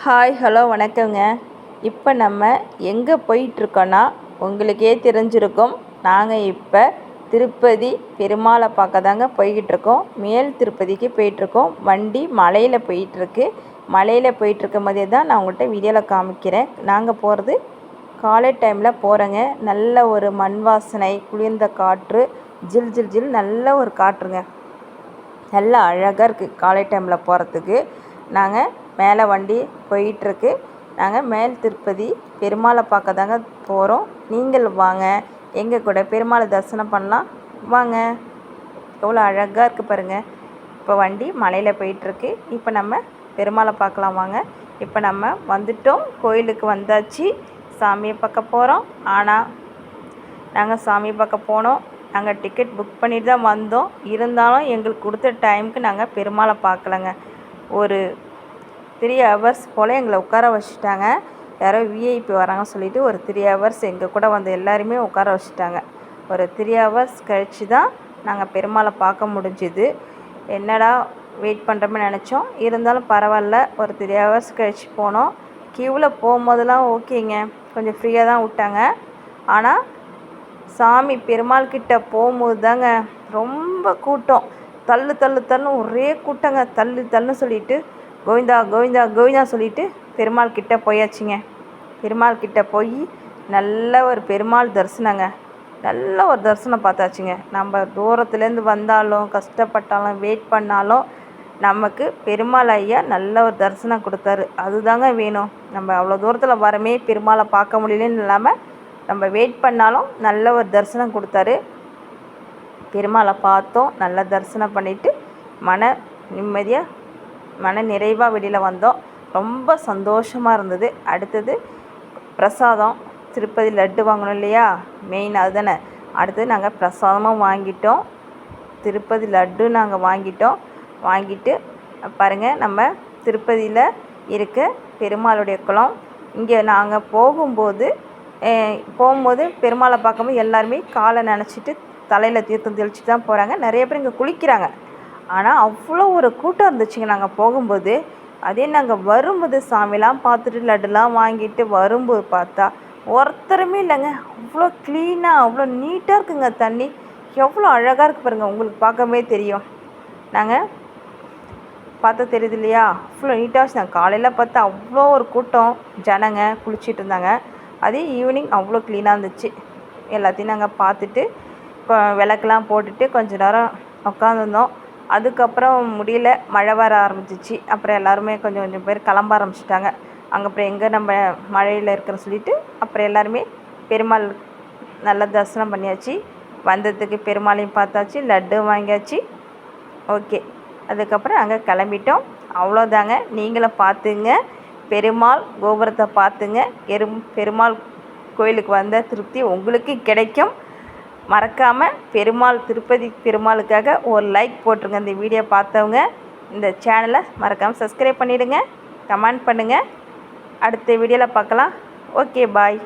Hi hello வணக்கங்க. இப்போ நம்ம எங்கே போயிட்டுருக்கோன்னா உங்களுக்கே தெரிஞ்சிருக்கும். நாங்கள் இப்போ திருப்பதி பெருமாளை பார்க்க தாங்க போய்கிட்டுருக்கோம். மேல் திருப்பதிக்கு போயிட்டுருக்கோம். வண்டி மலையில் போயிட்டுருக்கு. மலையில் போயிட்டுருக்கும் போதே தான் நான் உங்கள்கிட்ட வீடியோவில் காமிக்கிறேன். நாங்கள் போகிறது காலை டைமில் போகிறோங்க. நல்ல ஒரு மண் வாசனை, குளிர்ந்த காற்று, ஜில் ஜில் ஜில் நல்ல ஒரு காற்றுங்க. நல்லா அழகாக இருக்குது காலை டைமில் போகிறதுக்கு. நாங்கள் மேலே வண்டி போயிட்டுருக்கு. நாங்கள் மேல் திருப்பதி பெருமாளை பார்க்க தாங்க போகிறோம். நீங்கள் வாங்க, எங்கள் கூட பெருமாளை தரிசனம் பண்ணலாம் வாங்க. எவ்வளோ அழகாக இருக்குது பாருங்கள். இப்போ வண்டி மலையில் போயிட்டுருக்கு. இப்போ நம்ம பெருமாளை பார்க்கலாம் வாங்க. இப்போ நம்ம வந்துட்டோம், கோயிலுக்கு வந்தாச்சு. சாமியை பார்க்க போகிறோம். ஆனால் நாங்கள் சாமி பார்க்க போனோம். நாங்கள் டிக்கெட் புக் பண்ணிட்டு தான் வந்தோம். இருந்தாலும் எங்களுக்கு கொடுத்த டைமுக்கு நாங்கள் பெருமாளை பார்க்கலங்க. ஒரு 3 ஹவர்ஸ் போல் எங்களை உட்கார வச்சுட்டாங்க. யாரோ விஐபி வராங்கன்னு சொல்லிவிட்டு ஒரு 3 ஹவர்ஸ் எங்கள் கூட வந்து எல்லாருமே உட்கார வச்சுட்டாங்க. ஒரு 3 ஹவர்ஸ் கழித்து தான் நாங்கள் பெருமாளை பார்க்க முடிஞ்சுது. என்னடா வெயிட் பண்ணுறோமே நினச்சோம். இருந்தாலும் பரவாயில்ல, ஒரு 3 ஹவர்ஸ் கழித்து போனோம். க்யூவில் போகும்போதெல்லாம் ஓகேங்க, கொஞ்சம் ஃப்ரீயாக தான் விட்டாங்க. ஆனால் சாமி பெருமாள் கிட்ட போகும்போது தாங்க ரொம்ப கூட்டம். தள்ளு தள்ளு தள்ளு ஒரே கூட்டங்க. தள்ளு தள்ளுன்னு சொல்லிட்டு கோவிந்தா கோவிந்தா கோவிந்தா சொல்லிட்டு பெருமாள் கிட்ட போயாச்சுங்க. பெருமாள் கிட்ட போய் நல்ல ஒரு பெருமாள் தரிசனங்க. நல்ல ஒரு தரிசனம் பார்த்தாச்சுங்க. நம்ம தூரத்துலேருந்து வந்தாலும் கஷ்டப்பட்டாலும் வெயிட் பண்ணாலும் நமக்கு பெருமாள் ஐயா நல்ல ஒரு தரிசனம் கொடுத்தாரு. அதுதாங்க வேணும். நம்ம அவ்வளோ தூரத்தில் வரமே பெருமாளை பார்க்க முடியலன்னு இல்லாமல் நம்ம வெயிட் பண்ணாலும் நல்ல ஒரு தரிசனம் கொடுத்தாரு. பெருமாளை பார்த்தோம், நல்லா தரிசனம் பண்ணிவிட்டு மன நிம்மதியாக மன நிறைவாக வெளியில் வந்தோம். ரொம்ப சந்தோஷமாக இருந்தது. அடுத்தது பிரசாதம், திருப்பதி லட்டு வாங்கணும் இல்லையா, மெயின் அதுதானே. அடுத்தது நாங்கள் பிரசாதமாக வாங்கிட்டோம். திருப்பதி லட்டு நாங்கள் வாங்கிட்டு பாருங்கள், நம்ம திருப்பதியில் இருக்க பெருமாளுடைய குளம். இங்கே நாங்கள் போகும்போது பெருமாளை பார்க்கும்போது எல்லாருமே காலை நினச்சிட்டு தலையில் தீர்த்தம் தெளிச்சுட்டு தான் போகிறாங்க. நிறைய பேர் இங்கே குளிக்கிறாங்க. ஆனால் அவ்வளோ ஒரு கூட்டம் இருந்துச்சுங்க நாங்கள் போகும்போது. அதே நாங்கள் வரும்போது சாமிலாம் பார்த்துட்டு லட்டுலாம் வாங்கிட்டு வரும்போது பார்த்தா ஒருத்தருமே இல்லைங்க. அவ்வளோ க்ளீனாக அவ்வளோ நீட்டாக இருக்குங்க. தண்ணி எவ்வளோ அழகாக இருக்குது பாருங்கள். உங்களுக்கு பார்க்கவே தெரியும். நாங்கள் பார்த்தா தெரியுது இல்லையா, அவ்வளோ நீட்டாக வச்சு. நாங்கள் காலையில் பார்த்தா அவ்வளோ ஒரு கூட்டம் ஜனங்க குளிச்சிட்டு இருந்தாங்க. அதே ஈவினிங் அவ்வளோ க்ளீனாக இருந்துச்சு. எல்லாத்தையும் நாங்கள் பார்த்துட்டு இப்போ விளக்கெலாம் போட்டுட்டு கொஞ்சம் நேரம் உட்காந்துருந்தோம். அதுக்கப்புறம் முடியல, மழை வர ஆரம்பிச்சிச்சு. அப்புறம் எல்லாருமே கொஞ்சம் பேர் கிளம்ப ஆரம்பிச்சிட்டாங்க. அங்கே அப்புறம் எங்கே நம்ம மழையில் இருக்கிற சொல்லிவிட்டு அப்புறம் எல்லாருமே பெருமாள் நல்லா தரிசனம் பண்ணியாச்சு. வந்ததுக்கு பெருமாளையும் பார்த்தாச்சு, லட்டு வாங்கியாச்சு. ஓகே, அதுக்கப்புறம் நாங்கள் கிளம்பிட்டோம். அவ்வளோதாங்க. நீங்களும் பார்த்துங்க, பெருமாள் கோபுரத்தை பார்த்துங்க. பெருமாள் கோயிலுக்கு வந்த திருப்தி உங்களுக்கு கிடைக்கும். மறக்காமல் திருப்பதி பெருமாளுக்காக ஒரு லைக் போட்டுருங்க. இந்த வீடியோ பார்த்தவங்க இந்த சேனலை மறக்காமல் சப்ஸ்கிரைப் பண்ணிவிடுங்க, கமெண்ட் பண்ணுங்கள். அடுத்த வீடியோவில் பார்க்கலாம். ஓகே, பாய்.